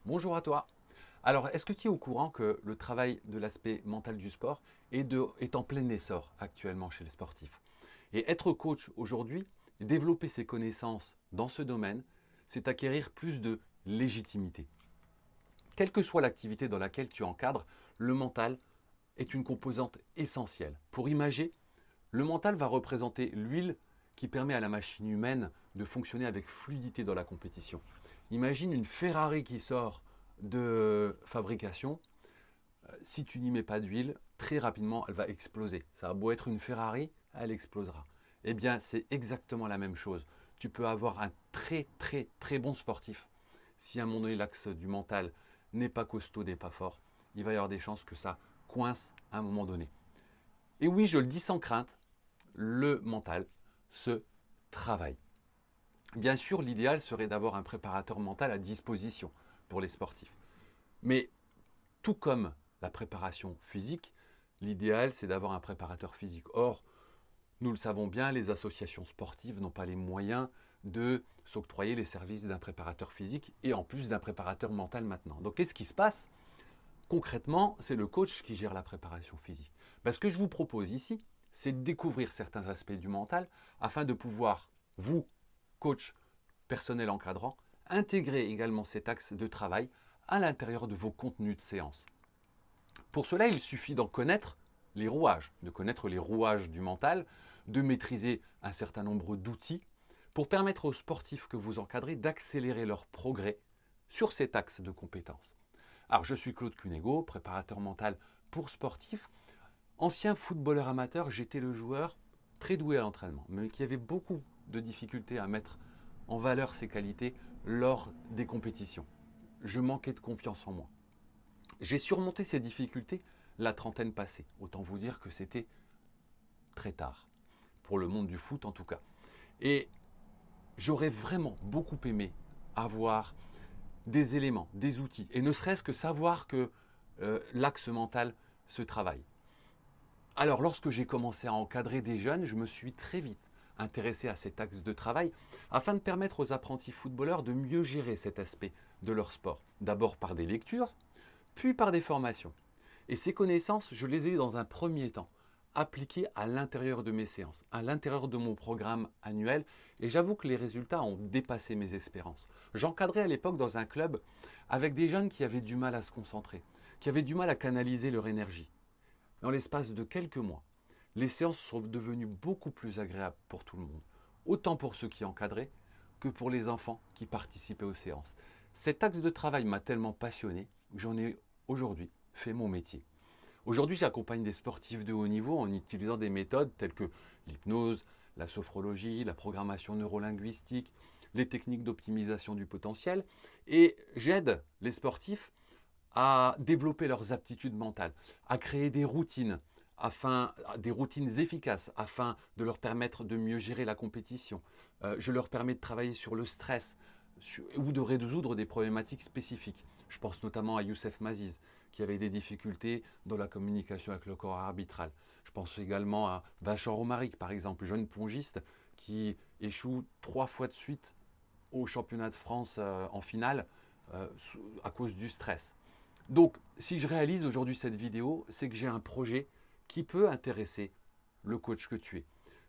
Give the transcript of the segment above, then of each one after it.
Bonjour à toi. Alors, est-ce que tu es au courant que le travail de l'aspect mental du sport est en plein essor actuellement chez les sportifs? Et être coach aujourd'hui, développer ses connaissances dans ce domaine, c'est acquérir plus de légitimité. Quelle que soit l'activité dans laquelle tu encadres, le mental est une composante essentielle. Pour imager, le mental va représenter l'huile qui permet à la machine humaine de fonctionner avec fluidité dans la compétition. Imagine une Ferrari qui sort de fabrication. Si tu n'y mets pas d'huile, très rapidement, elle va exploser. Ça a beau être une Ferrari, elle explosera. Eh bien, c'est exactement la même chose. Tu peux avoir un très bon sportif. Si à un moment donné, l'axe du mental n'est pas costaud, n'est pas fort, il va y avoir des chances que ça coince à un moment donné. Et oui, je le dis sans crainte, le mental se travaille. Bien sûr, l'idéal serait d'avoir un préparateur mental à disposition pour les sportifs. Mais tout comme la préparation physique, l'idéal c'est d'avoir un préparateur physique. Or, nous le savons bien, les associations sportives n'ont pas les moyens de s'octroyer les services d'un préparateur physique et en plus d'un préparateur mental maintenant. Donc qu'est-ce qui se passe? Concrètement, c'est le coach qui gère la préparation physique. Ce que je vous propose ici, c'est de découvrir certains aspects du mental afin de pouvoir, vous, coach, personnel encadrant, intégrer également cet axe de travail à l'intérieur de vos contenus de séance. Pour cela, il suffit d'en connaître les rouages, de connaître les rouages du mental, de maîtriser un certain nombre d'outils pour permettre aux sportifs que vous encadrez d'accélérer leur progrès sur cet axe de compétences. Alors, je suis Claude Cunego, préparateur mental pour sportifs. Ancien footballeur amateur, j'étais le joueur très doué à l'entraînement, mais qui avait beaucoup de difficultés à mettre en valeur ses qualités lors des compétitions. Je manquais de confiance en moi. J'ai surmonté ces difficultés la trentaine passée. Autant vous dire que c'était très tard, pour le monde du foot en tout cas. Et j'aurais vraiment beaucoup aimé avoir des éléments, des outils, et ne serait-ce que savoir que l'axe mental se travaille. Alors, lorsque j'ai commencé à encadrer des jeunes, je me suis très vite intéressé à cet axe de travail afin de permettre aux apprentis footballeurs de mieux gérer cet aspect de leur sport. D'abord par des lectures, puis par des formations. Et ces connaissances, je les ai dans un premier temps appliquées à l'intérieur de mes séances, à l'intérieur de mon programme annuel, et j'avoue que les résultats ont dépassé mes espérances. J'encadrais à l'époque dans un club avec des jeunes qui avaient du mal à se concentrer, qui avaient du mal à canaliser leur énergie. Dans l'espace de quelques mois, les séances sont devenues beaucoup plus agréables pour tout le monde, autant pour ceux qui encadraient que pour les enfants qui participaient aux séances. Cet axe de travail m'a tellement passionné que j'en ai aujourd'hui fait mon métier. Aujourd'hui, j'accompagne des sportifs de haut niveau en utilisant des méthodes telles que l'hypnose, la sophrologie, la programmation neurolinguistique, les techniques d'optimisation du potentiel, et j'aide les sportifs à développer leurs aptitudes mentales, à créer des routines efficaces afin de leur permettre de mieux gérer la compétition. Je leur permets de travailler sur le stress ou de résoudre des problématiques spécifiques. Je pense notamment à Youssef Maziz, qui avait des difficultés dans la communication avec le corps arbitral. Je pense également à Vachon Romaric, par exemple, jeune pongiste qui échoue 3 fois de suite au championnat de France en finale à cause du stress. Donc, si je réalise aujourd'hui cette vidéo, c'est que j'ai un projet qui peut intéresser le coach que tu es.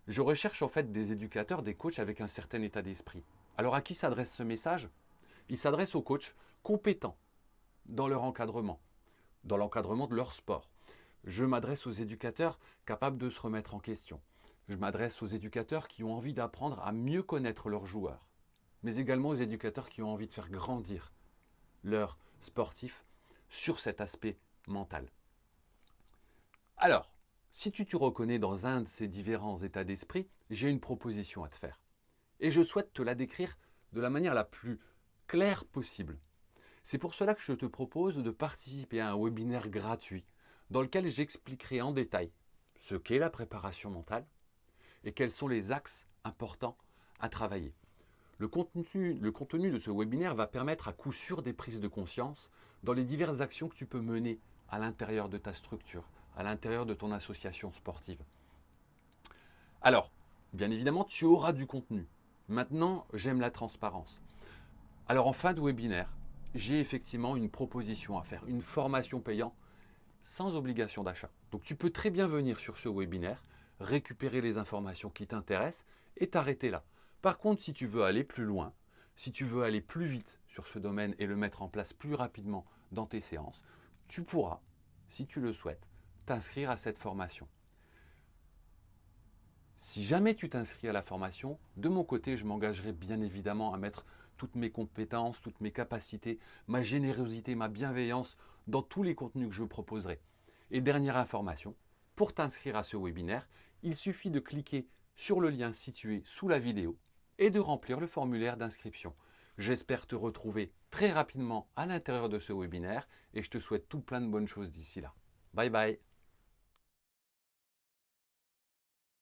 Je recherche en fait des éducateurs, des coachs avec un certain état d'esprit. Alors, à qui s'adresse ce message? Il s'adresse aux coachs compétents dans leur encadrement, dans l'encadrement de leur sport. Je m'adresse aux éducateurs capables de se remettre en question. Je m'adresse aux éducateurs qui ont envie d'apprendre à mieux connaître leurs joueurs, mais également aux éducateurs qui ont envie de faire grandir leurs sportifs sur cet aspect mental. Alors, si tu te reconnais dans un de ces différents états d'esprit, j'ai une proposition à te faire. Et je souhaite te la décrire de la manière la plus claire possible. C'est pour cela que je te propose de participer à un webinaire gratuit dans lequel j'expliquerai en détail ce qu'est la préparation mentale et quels sont les axes importants à travailler. Le contenu de ce webinaire va permettre à coup sûr des prises de conscience dans les diverses actions que tu peux mener à l'intérieur de ta structure, à l'intérieur de ton association sportive. Alors, bien évidemment, tu auras du contenu. Maintenant, j'aime la transparence. Alors, en fin de webinaire, j'ai effectivement une proposition à faire, une formation payante sans obligation d'achat. Donc tu peux très bien venir sur ce webinaire, récupérer les informations qui t'intéressent et t'arrêter là. Par contre, si tu veux aller plus loin, si tu veux aller plus vite sur ce domaine et le mettre en place plus rapidement dans tes séances, tu pourras, si tu le souhaites, t'inscrire à cette formation. Si jamais tu t'inscris à la formation, de mon côté, je m'engagerai bien évidemment à mettre toutes mes compétences, toutes mes capacités, ma générosité, ma bienveillance dans tous les contenus que je proposerai. Et dernière information, pour t'inscrire à ce webinaire, il suffit de cliquer sur le lien situé sous la vidéo et de remplir le formulaire d'inscription. J'espère te retrouver très rapidement à l'intérieur de ce webinaire et je te souhaite tout plein de bonnes choses d'ici là. Bye bye.